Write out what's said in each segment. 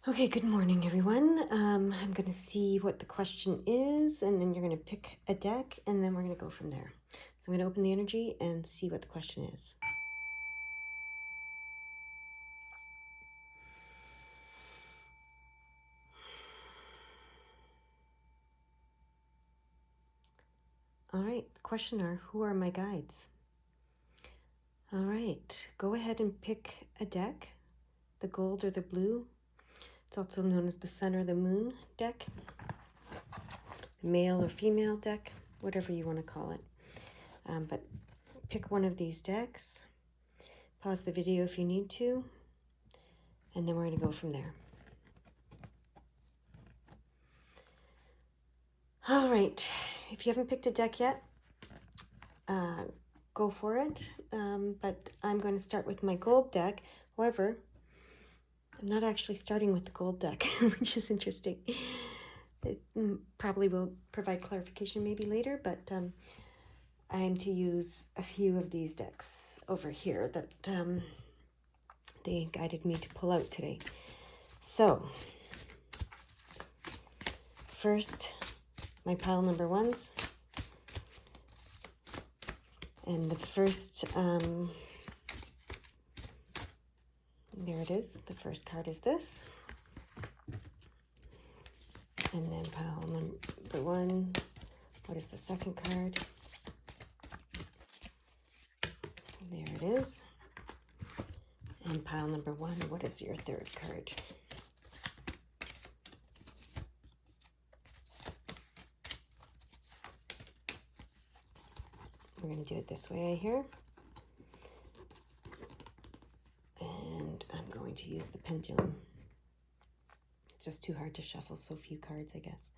Okay, good morning, everyone. I'm going to see what the question is, and then you're going to pick a deck, and then we're going to go from there. So I'm going to open the energy and see what the question is. All right, questioner, who are my guides? All right, go ahead and pick a deck, the gold or the blue. It's also known as the sun or the moon deck, male or female deck, whatever you want to call it. But pick one of these decks, pause the video if you need to, and then we're going to go from there. All right, if you haven't picked a deck yet, go for it. But I'm going to start with my gold deck. However, I'm not actually starting with the gold deck, which is interesting. It probably will provide clarification maybe later, but I am to use a few of these decks over here that they guided me to pull out today. So, first, my pile number ones. And the first, there it is. The first card is this. And then pile number one, what is the second card? There it is. And pile number one, what is your third card? We're going to do it this way here. And I'm going to use the pendulum. It's just too hard to shuffle so few cards, I guess.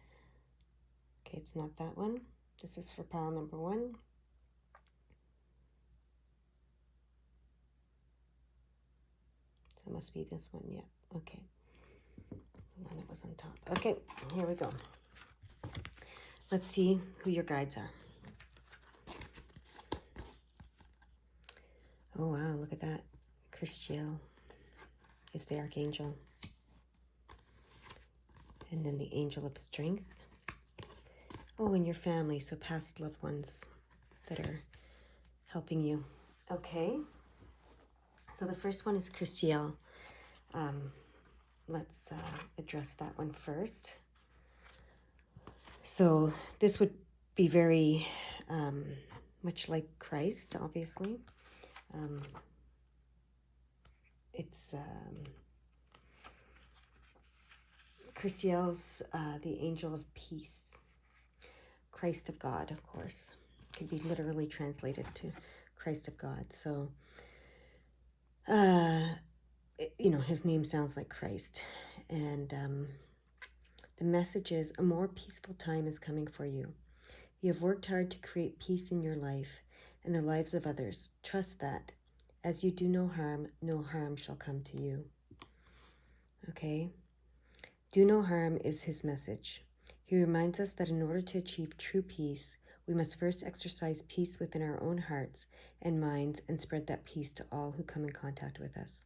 Okay, it's not that one. This is for pile number one. So it must be this one, yeah. Okay. The one that was on top. Okay, here we go. Let's see who your guides are. Oh, wow, look at that. Christiel is the archangel. And then the angel of strength. Oh, and your family, so past loved ones that are helping you. Okay. So the first one is Christiel. Let's address that one first. So this would be very much like Christ, obviously. It's Christiel's the angel of peace. Christ of God, of course. Could be literally translated to Christ of God. So, you know, his name sounds like Christ. And the message is, a more peaceful time is coming for you. You have worked hard to create peace in your life and the lives of others. Trust that. As you do no harm shall come to you. Okay? Do no harm is his message. He reminds us that in order to achieve true peace, we must first exercise peace within our own hearts and minds and spread that peace to all who come in contact with us.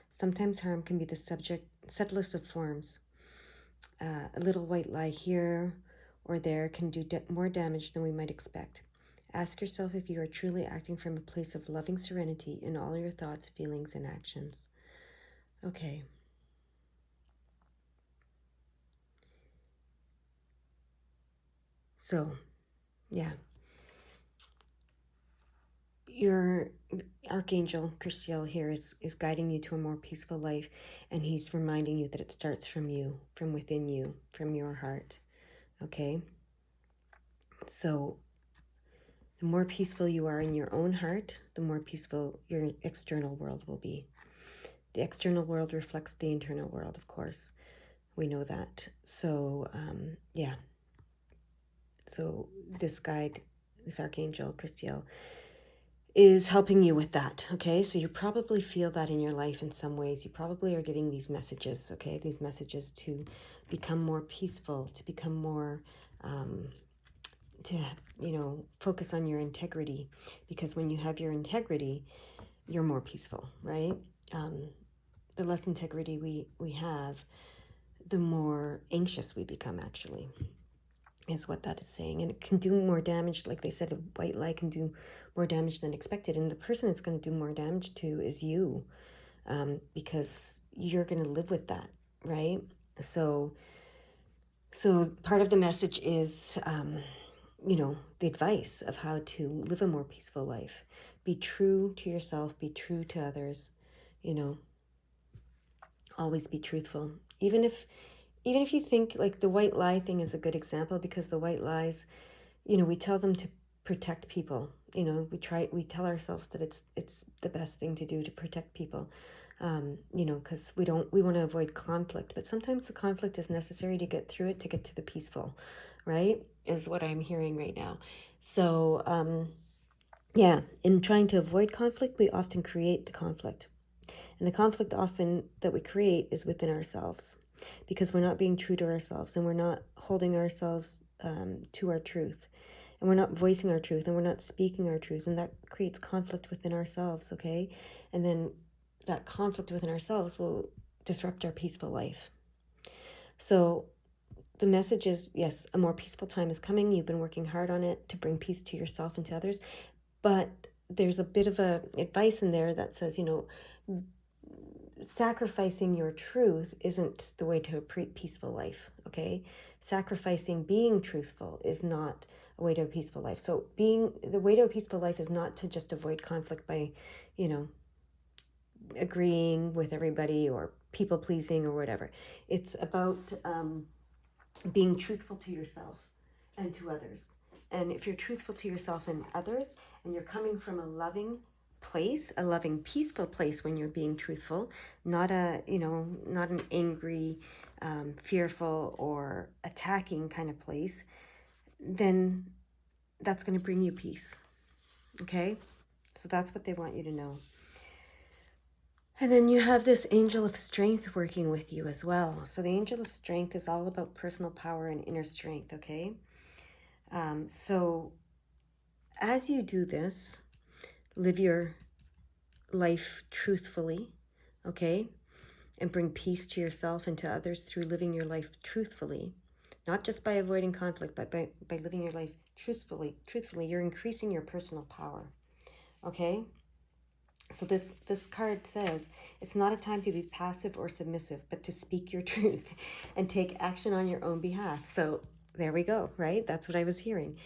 Sometimes harm can be the subtlest of forms. A little white lie here or there can do more damage than we might expect. Ask yourself if you are truly acting from a place of loving serenity in all your thoughts, feelings, and actions. Okay. So, yeah. Your archangel, Christiel, here is guiding you to a more peaceful life, and he's reminding you that it starts from you, from within you, from your heart. Okay? So, the more peaceful you are in your own heart, the more peaceful your external world will be. The external world reflects the internal world, of course. We know that. So, yeah. So this guide, this archangel, Christiel, is helping you with that, okay? So you probably feel that in your life in some ways. You probably are getting these messages, okay? These messages to become more peaceful, to become more, to, you know, focus on your integrity. Because when you have your integrity, you're more peaceful, right? The less integrity we have, the more anxious we become, actually, is what that is saying. And it can do more damage. Like they said, a white lie can do more damage than expected. And the person it's going to do more damage to is you, because you're going to live with that, right? So part of the message is, the advice of how to live a more peaceful life. Be true to yourself, be true to others, you know, always be truthful. Even if you think, like, the white lie thing is a good example, because the white lies, we tell them to protect people. We tell ourselves that it's the best thing to do to protect people, because we want to avoid conflict. But sometimes the conflict is necessary to get through it, to get to the peaceful, right? Is what I'm hearing right now. So, yeah, in trying to avoid conflict, we often create the conflict. And the conflict often that we create is within ourselves, because we're not being true to ourselves, and we're not holding ourselves to our truth, and we're not voicing our truth, and we're not speaking our truth. And that creates conflict within ourselves, okay? And then that conflict within ourselves will disrupt our peaceful life. So the message is, yes, a more peaceful time is coming. You've been working hard on it to bring peace to yourself and to others. But there's a bit of a advice in there that says, sacrificing your truth isn't the way to a peaceful life, okay? Sacrificing being truthful is not a way to a peaceful life. So the way to a peaceful life is not to just avoid conflict by, agreeing with everybody or people pleasing or whatever. It's about being truthful to yourself and to others. And if you're truthful to yourself and others, and you're coming from a loving place, a loving, peaceful place when you're being truthful, not not an angry, fearful, or attacking kind of place, then that's going to bring you peace. Okay? So that's what they want you to know. And then you have this angel of strength working with you as well. So the angel of strength is all about personal power and inner strength, okay? So as you do this, live your life truthfully, okay? And bring peace to yourself and to others through living your life truthfully. Not just by avoiding conflict, but by living your life truthfully, you're increasing your personal power, okay? So this card says, it's not a time to be passive or submissive, but to speak your truth and take action on your own behalf. So there we go, right? That's what I was hearing.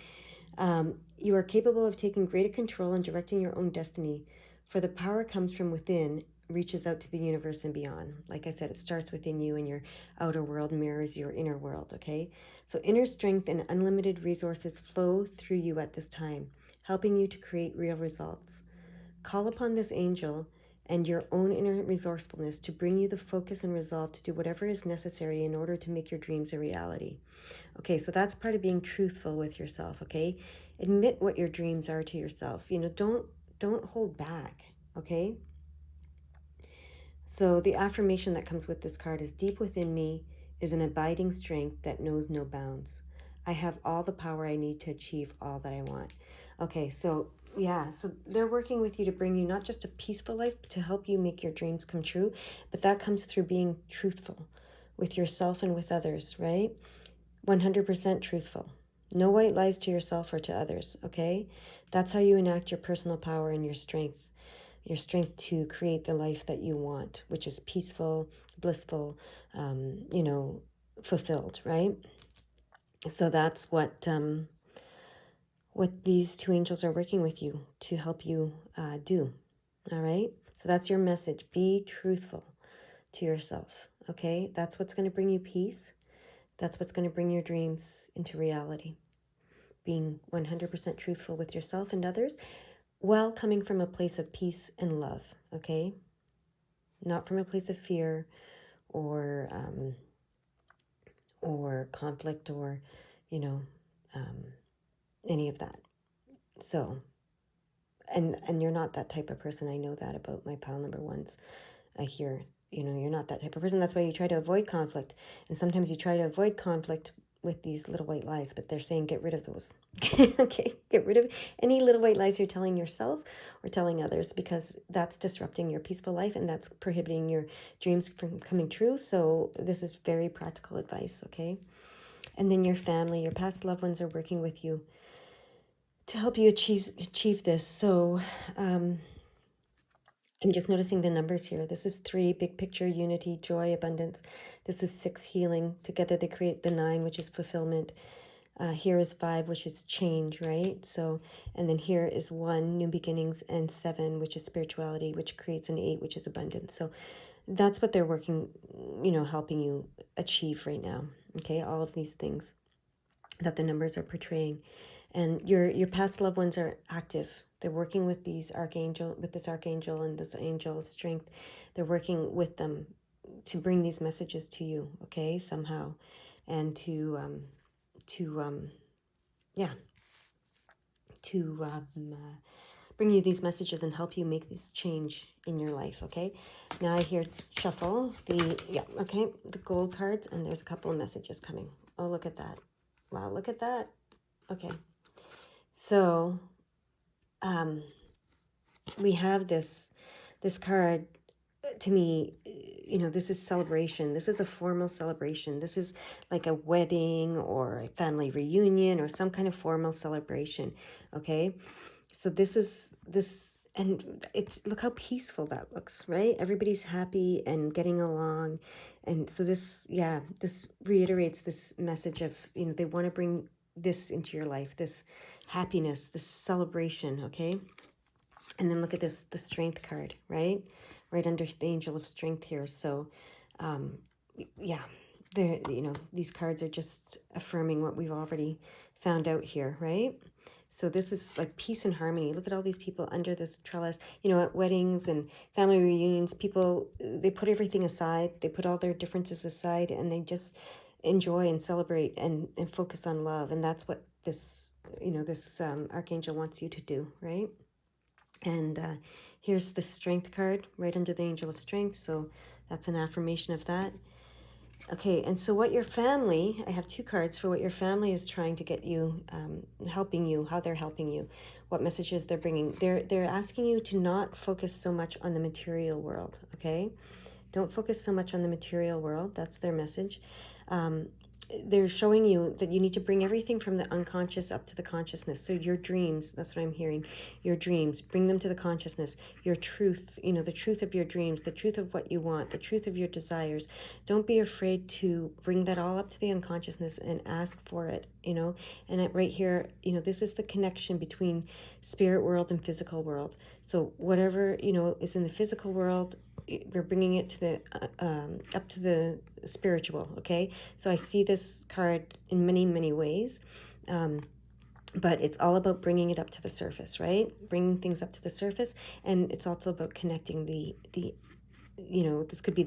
You are capable of taking greater control and directing your own destiny, for the power comes from within, reaches out to the universe and beyond. Like I said, it starts within you, and your outer world mirrors your inner world, okay? So inner strength and unlimited resources flow through you at this time, helping you to create real results. Call upon this angel and your own inner resourcefulness to bring you the focus and resolve to do whatever is necessary in order to make your dreams a reality. Okay, so that's part of being truthful with yourself, okay? Admit what your dreams are to yourself. Don't hold back, okay? So the affirmation that comes with this card is, deep within me is an abiding strength that knows no bounds. I have all the power I need to achieve all that I want. Okay, so yeah, so they're working with you to bring you not just a peaceful life, but to help you make your dreams come true. But that comes through being truthful with yourself and with others, right? 100% truthful. No white lies to yourself or to others, okay? That's how you enact your personal power and your strength to create the life that you want, which is peaceful, blissful, fulfilled, right? So that's what these two angels are working with you to help you do, all right? So that's your message. Be truthful to yourself, okay? That's what's going to bring you peace. That's what's going to bring your dreams into reality. Being 100% truthful with yourself and others, while coming from a place of peace and love, okay? Not from a place of fear or conflict or, any of that. So, and you're not that type of person. I know that about my pal number ones. I hear, you're not that type of person. That's why you try to avoid conflict. And sometimes you try to avoid conflict with these little white lies, but they're saying get rid of those. Okay, get rid of any little white lies you're telling yourself or telling others, because that's disrupting your peaceful life and that's prohibiting your dreams from coming true. So this is very practical advice, okay? And then your family, your past loved ones are working with you to help you achieve this. So I'm just noticing the numbers here. This is 3, big picture, unity, joy, abundance. This is 6, healing. Together they create the 9, which is fulfillment. Here is 5, which is change, right? So, and then here is 1, new beginnings, and 7, which is spirituality, which creates an 8, which is abundance. So that's what they're working, helping you achieve right now. Okay, all of these things that the numbers are portraying. And your past loved ones are active. They're working with this archangel and this angel of strength. They're working with them to bring these messages to you, okay, somehow, and bring you these messages and help you make this change in your life, okay? Now I hear shuffle the gold cards, and there's a couple of messages coming. Oh, look at that. Wow, look at that. Okay. So, we have this card. To me, this is celebration. This is a formal celebration. This is like a wedding or a family reunion or some kind of formal celebration, okay? So and it's, look how peaceful that looks, right? Everybody's happy and getting along. And so this reiterates this message of, they want to bring this into your life, this happiness, this celebration, okay? And then look at this, the strength card, right? Right under the angel of strength here. So, these cards are just affirming what we've already found out here, right? So this is like peace and harmony. Look at all these people under this trellis. At weddings and family reunions, people, they put everything aside. They put all their differences aside and they just enjoy and celebrate and focus on love. And that's what this archangel wants you to do, right? And here's the strength card right under the angel of strength. So that's an affirmation of that. Okay, and so what your family, I have 2 cards for what your family is trying to get you, helping you, how they're helping you, what messages they're bringing. They're asking you to not focus so much on the material world, okay? Don't focus so much on the material world. That's their message. They're showing you that you need to bring everything from the unconscious up to the consciousness. So your dreams, that's what I'm hearing. Your dreams, bring them to the consciousness. Your truth, the truth of your dreams, the truth of what you want, the truth of your desires. Don't be afraid to bring that all up to the unconsciousness and ask for it, And right here, this is the connection between spirit world and physical world. So whatever, is in the physical world, we're bringing it to the up to the spiritual, okay? So I see this card in many ways, but it's all about bringing it up to the surface, right? Bringing things up to the surface, and it's also about connecting the this could be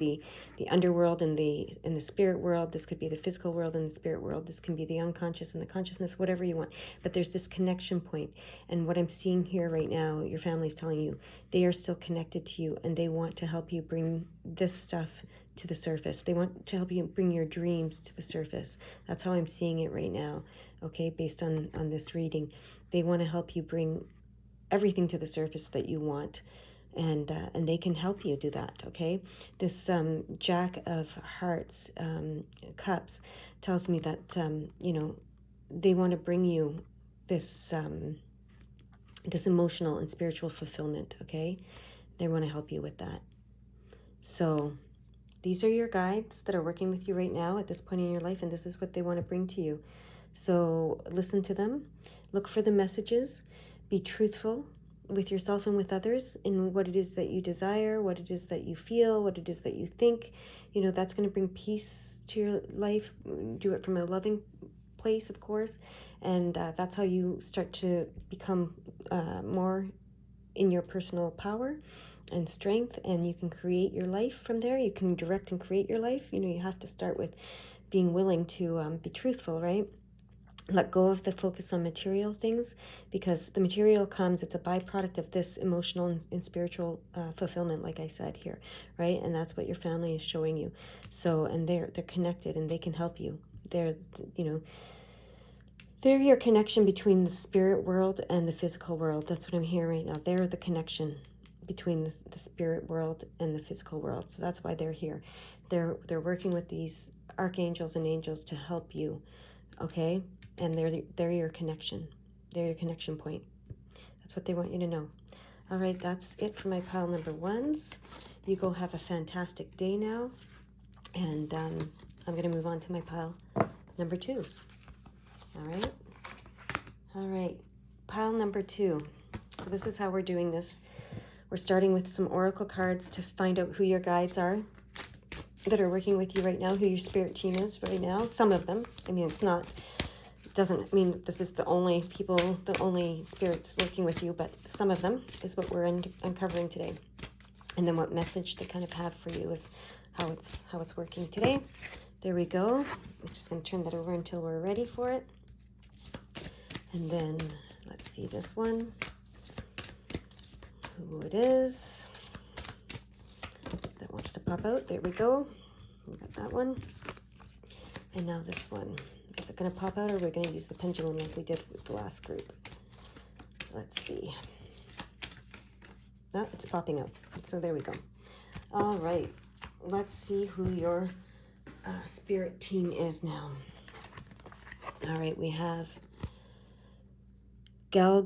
the underworld and the spirit world. This could be the physical world and the spirit world. This can be the unconscious and the consciousness, whatever you want. But there's this connection point. And what I'm seeing here right now, your family's telling you they are still connected to you and they want to help you bring this stuff to the surface. They want to help you bring your dreams to the surface. That's how I'm seeing it right now, okay, based on this reading. They want to help you bring everything to the surface that you want, and they can help you do that, okay? This Jack of Hearts, cups, tells me that they want to bring you this this emotional and spiritual fulfillment, okay? They want to help you with that. So these are your guides that are working with you right now at this point in your life, and this is what they want to bring to you. So listen to them, look for the messages, be truthful with yourself and with others in what it is that you desire, what it is that you feel, what it is that you think. That's going to bring peace to your life. Do it from a loving place, of course, and that's how you start to become more in your personal power and strength, and you can create your life from there. You can direct and create your life. You have to start with being willing to be truthful, right? Let go of the focus on material things, because the material it's a byproduct of this emotional and spiritual fulfillment, like I said here, right? And that's what your family is showing you. So, and they're connected and they can help you. They're, you know, they're your connection between the spirit world and the physical world. That's what I'm hearing right now. They're the connection between the spirit world and the physical world. So that's why they're here. They're working with these archangels and angels to help you, okay? And they're your connection. They're your connection point. That's what they want you to know. All right, that's it for my pile number ones. You go have a fantastic day now. And I'm going to move on to my pile number twos. All right. All right. Pile number two. So this is how we're doing this. We're starting with some oracle cards to find out who your guides are that are working with you right now, who your spirit team is right now. Some of them. I mean, doesn't mean that this is the only people, the only spirits working with you, but some of them is what we're uncovering today. And then what message they kind of have for you is how it's working today. There we go. I'm just going to turn that over until we're ready for it. And then let's see this one, who it is that wants to pop out. There we go. We got that one. And now this one. Is it going to pop out, or are we going to use the pendulum like we did with the last group? Let's see. No, it's popping out. So there we go. All right. Let's see who your spirit team is now. All right, we have I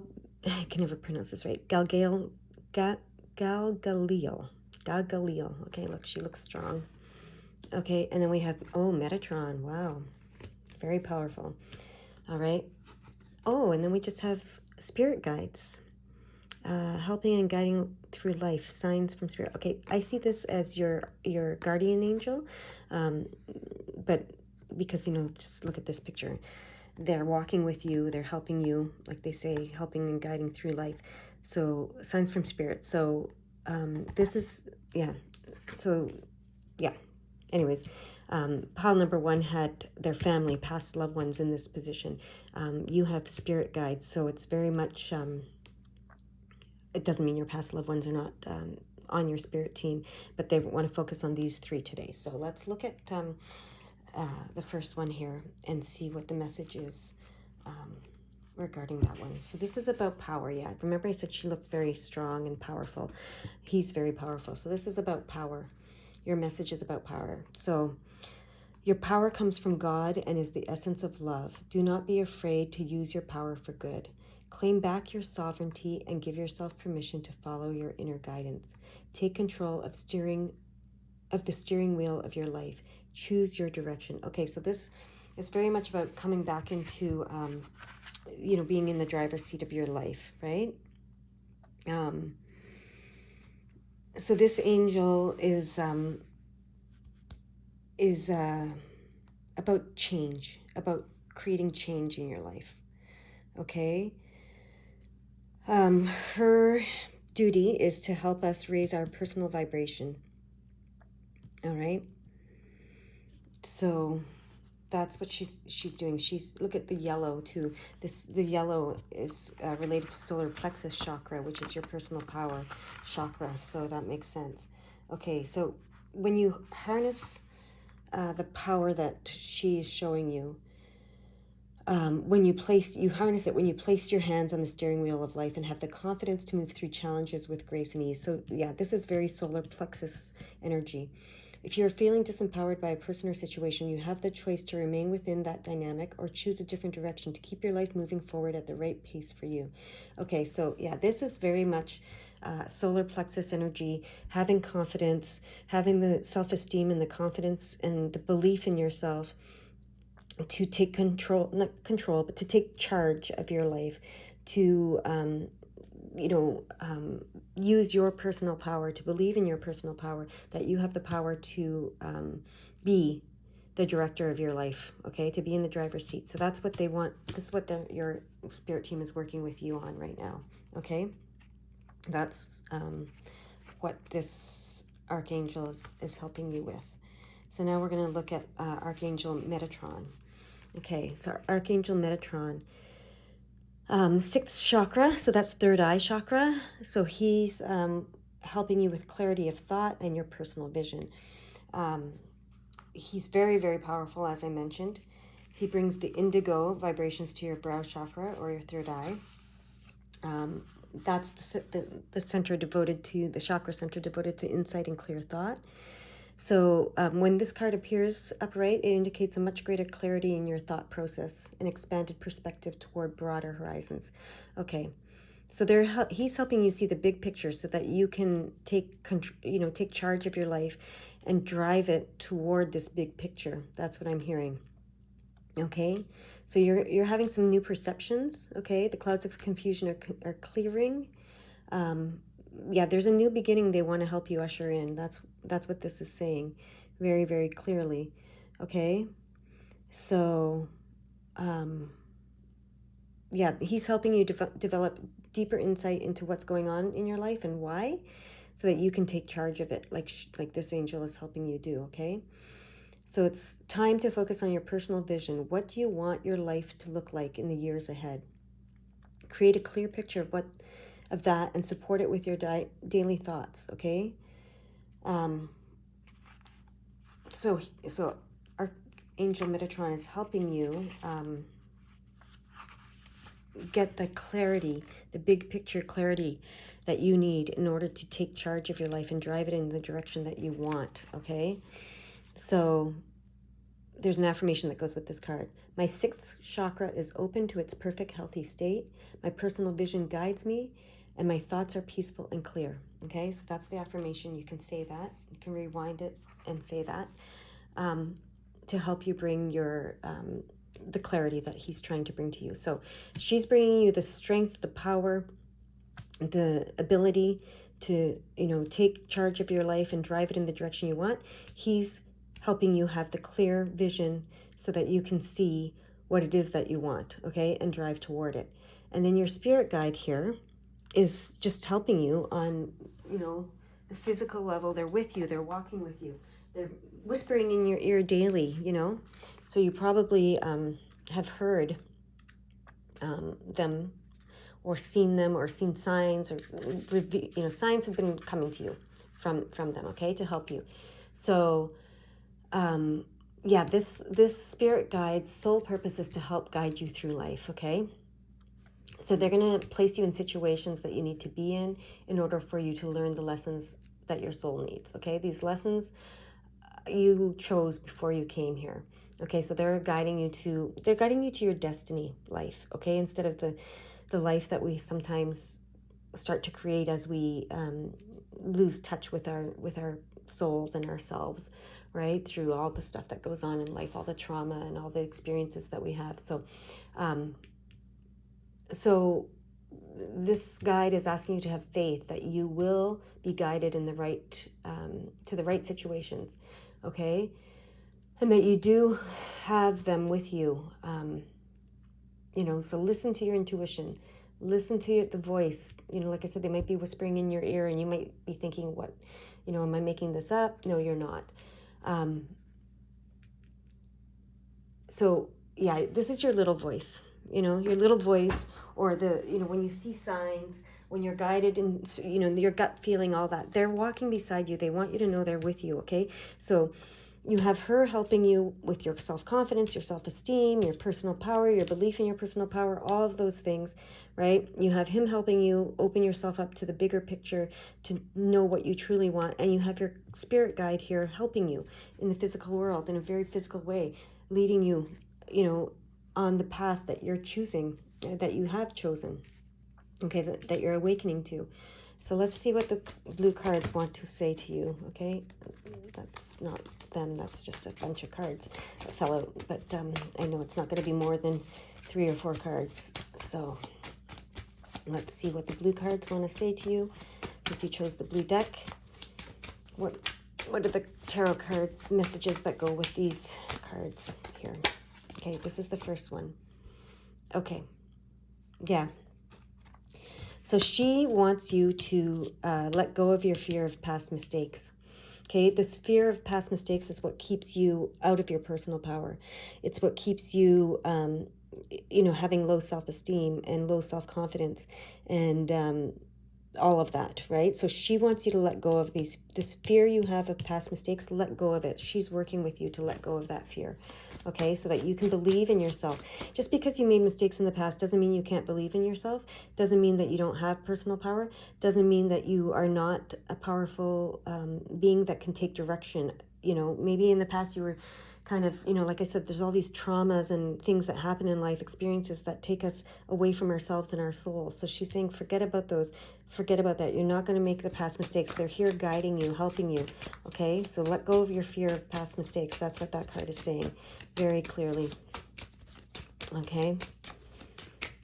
can never pronounce this right. Galgaleel. Okay, look, she looks strong. Okay, and then we have, Metatron. Wow, very powerful. All right. Oh, and then we just have spirit guides. Helping and guiding through life, signs from spirit. Okay, I see this as your guardian angel, but because, just look at this picture. They're walking with you, they're helping you, like they say, helping and guiding through life. So signs from spirit. So this is, anyways, pile number one had their family, past loved ones in this position. You have spirit guides, so it's very much... it doesn't mean your past loved ones are not on your spirit team, but they want to focus on these three today. So let's look at the first one here and see what the message is regarding that one. So this is about power. Yeah, remember I said she looked very strong and powerful. He's very powerful. So this is about power. Your message is about power. So your power comes from God and is the essence of love. Do not be afraid to use your power for good. Claim back your sovereignty and give yourself permission to follow your inner guidance. Take control of the steering wheel of your life. Choose your direction. Okay, so this is very much about coming back into, being in the driver's seat of your life, right? So this angel is about change, about creating change in your life. Okay. Her duty is to help us raise our personal vibration. All right. So that's what she's doing. Look at the yellow too. The yellow is related to solar plexus chakra, which is your personal power chakra. So that makes sense. Okay. So when you harness the power that she is showing you, you harness it when you place your hands on the steering wheel of life and have the confidence to move through challenges with grace and ease. So yeah, this is very solar plexus energy. If you're feeling disempowered by a person or situation, you have the choice to remain within that dynamic or choose a different direction to keep your life moving forward at the right pace for you. Okay, so yeah, this is very much solar plexus energy, having confidence, having the self-esteem and the confidence and the belief in yourself to take not control, but to take charge of your life, to, use your personal power, to believe in your personal power, that you have the power to be the director of your life, okay, to be in the driver's seat. So that's what they want. This is what your spirit team is working with you on right now, okay? That's what this archangel is helping you with. So now we're going to look at Archangel Metatron. Okay, so Archangel Metatron, sixth chakra, so that's third eye chakra. So he's helping you with clarity of thought and your personal vision. He's very, very powerful, as I mentioned. He brings the indigo vibrations to your brow chakra or your third eye. That's the center devoted to, the chakra center devoted to insight and clear thought. So when this card appears upright, it indicates a much greater clarity in your thought process, an expanded perspective toward broader horizons. Okay, so he's helping you see the big picture so that you can take charge of your life and drive it toward this big picture. That's what I'm hearing. Okay, so you're having some new perceptions. Okay, the clouds of confusion are clearing. Yeah, there's a new beginning they want to help you usher in. That's what this is saying, very, very clearly. Okay, so yeah, he's helping you develop deeper insight into what's going on in your life and why, so that you can take charge of it, like this angel is helping you do. Okay, so it's time to focus on your personal vision. What do you want your life to look like in the years ahead? Create a clear picture of that and support it with your daily thoughts. Okay. So Archangel Metatron is helping you get the clarity, the big picture clarity that you need in order to take charge of your life and drive it in the direction that you want. Okay. So there's an affirmation that goes with this card. My sixth chakra is open to its perfect healthy state. My personal vision guides me and my thoughts are peaceful and clear. Okay, so that's the affirmation. You can say that. You can rewind it and say that to help you bring your the clarity that he's trying to bring to you. So she's bringing you the strength, the power, the ability to, take charge of your life and drive it in the direction you want. He's helping you have the clear vision so that you can see what it is that you want, okay, and drive toward it. And then your spirit guide here is just helping you on, the physical level. They're with you. They're walking with you. They're whispering in your ear daily, So you probably have heard them or seen signs, or signs have been coming to you from them, okay, to help you. So yeah, this spirit guide's sole purpose is to help guide you through life. Okay, so they're going to place you in situations that you need to be in order for you to learn the lessons that your soul needs. Okay, these lessons you chose before you came here. Okay, so they're guiding you to your destiny life. Okay, instead of the life that we sometimes start to create as we lose touch with our souls and ourselves, right? Through all the stuff that goes on in life, all the trauma and all the experiences that we have. So this guide is asking you to have faith that you will be guided in the right to the right situations, okay, and that you do have them with you. So listen to your intuition, listen to the voice. Like I said, they might be whispering in your ear, and you might be thinking, "What, am I making this up?" No, you're not. So yeah, this is your little voice. Your little voice, or when you see signs, when you're guided, and your gut feeling, all that, they're walking beside you. They want you to know they're with you. Okay, so you have her helping you with your self-confidence, your self-esteem, your personal power, your belief in your personal power, all of those things, right? You have him helping you open yourself up to the bigger picture, to know what you truly want. And you have your spirit guide here helping you in the physical world in a very physical way, leading you, on the path that you're choosing, that you have chosen, okay, that you're awakening to. So let's see what the blue cards want to say to you, okay? That's not them, that's just a bunch of cards that fell out. But I know it's not going to be more than 3 or 4 cards. So let's see what the blue cards want to say to you, because you chose the blue deck. What are the tarot card messages that go with these cards here? Okay, this is the first one. Okay, yeah. So she wants you to let go of your fear of past mistakes. Okay, this fear of past mistakes is what keeps you out of your personal power. It's what keeps you, having low self-esteem and low self-confidence, and all of that, right? So she wants you to let go of this fear you have of past mistakes. Let go of it. She's working with you to let go of that fear, okay? So that you can believe in yourself. Just because you made mistakes in the past doesn't mean you can't believe in yourself. Doesn't mean that you don't have personal power. Doesn't mean that you are not a powerful being that can take direction. You know, maybe in the past you were kind of, you know, like I said, there's all these traumas and things that happen in life, experiences that take us away from ourselves and our souls. So she's saying, forget about those. Forget about that. You're not going to make the past mistakes. They're here guiding you, helping you. Okay? So let go of your fear of past mistakes. That's what that card is saying very clearly. Okay?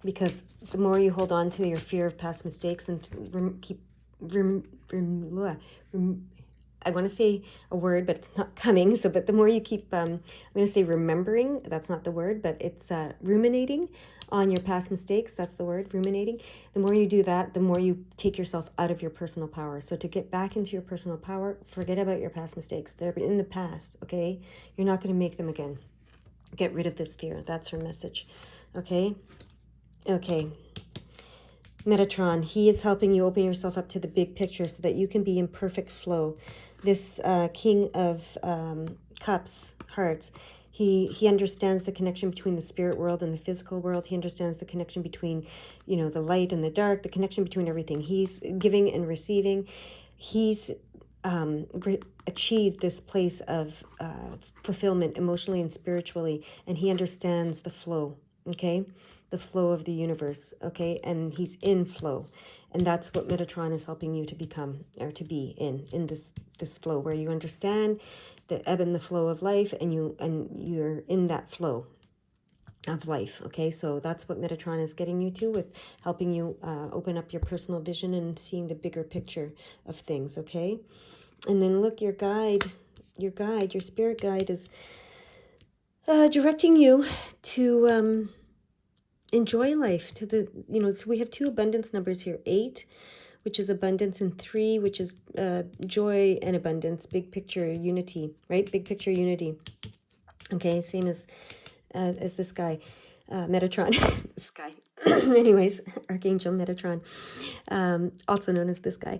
Because the more you hold on to your fear of past mistakes and I want to say a word, but it's not coming. So, but the more you keep, I'm going to say remembering, that's not the word, but it's ruminating on your past mistakes. That's the word, ruminating. The more you do that, the more you take yourself out of your personal power. So to get back into your personal power, forget about your past mistakes. They're in the past, okay? You're not going to make them again. Get rid of this fear. That's her message, okay? Okay. Metatron, he is helping you open yourself up to the big picture so that you can be in perfect flow. This King of Cups, Hearts, he understands the connection between the spirit world and the physical world. He understands the connection between, you know, the light and the dark, the connection between everything. He's giving and receiving. He's achieved this place of fulfillment emotionally and spiritually, and he understands the flow, okay? The flow of the universe, okay? And he's in flow. And that's what Metatron is helping you to become, or to be in this flow, where you understand the ebb and the flow of life, and you're in that flow of life, okay? So that's what Metatron is getting you to, with helping you open up your personal vision and seeing the bigger picture of things, okay? And then look, your spirit guide is directing you to enjoy life, to the, you know, so we have two abundance numbers here, 8, which is abundance, and 3, which is joy and abundance, big picture unity, right? Big picture unity. Okay, same as this guy, Metatron, this guy. Anyways, Archangel Metatron, also known as this guy.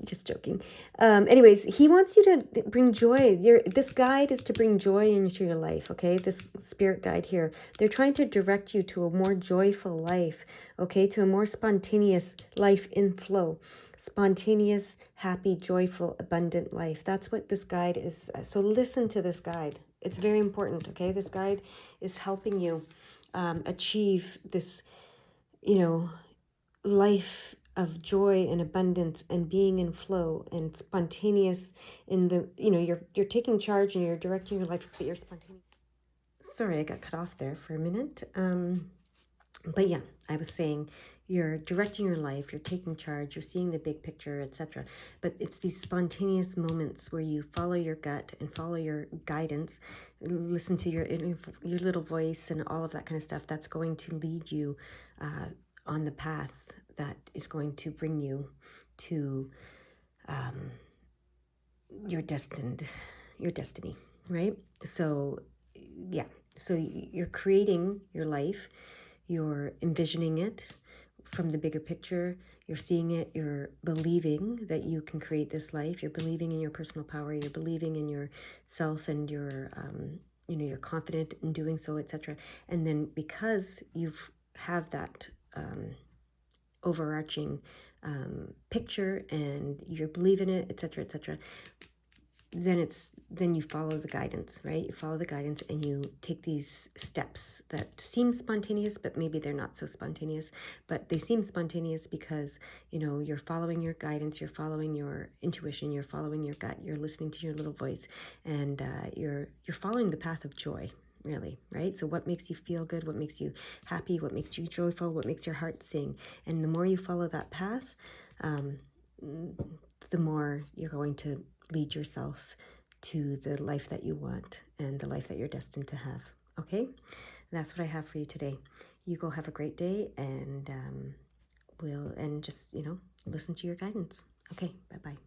Just joking. Anyways, he wants you to bring joy. This guide is to bring joy into your life, okay? This spirit guide here. They're trying to direct you to a more joyful life, okay? To a more spontaneous life in flow. Spontaneous, happy, joyful, abundant life. That's what this guide is. So listen to this guide. It's very important, okay? This guide is helping you achieve this, you know, life of joy and abundance and being in flow and spontaneous in the, you know, you're taking charge and you're directing your life, but you're spontaneous. Sorry, I got cut off there for a minute. But yeah, I was saying you're directing your life, you're taking charge, you're seeing the big picture, etc. But it's these spontaneous moments where you follow your gut and follow your guidance, listen to your little voice and all of that kind of stuff. That's going to lead you on the path that is going to bring you to your destiny, right? So yeah, so you're creating your life, you're envisioning it from the bigger picture, you're seeing it, you're believing that you can create this life, you're believing in your personal power, you're believing in yourself, and you're you're confident in doing so, etc. And then because you've have that overarching picture and you believe in it, etc., etc., then you follow the guidance, right? You follow the guidance and you take these steps that seem spontaneous, but maybe they're not so spontaneous, but they seem spontaneous because, you know, you're following your guidance, you're following your intuition, you're following your gut, you're listening to your little voice, and you're following the path of joy, really, right? So what makes you feel good, what makes you happy, what makes you joyful, what makes your heart sing? And the more you follow that path, the more you're going to lead yourself to the life that you want and the life that you're destined to have. Okay? That's what I have for you today. You go have a great day, and just, listen to your guidance. Okay, bye-bye.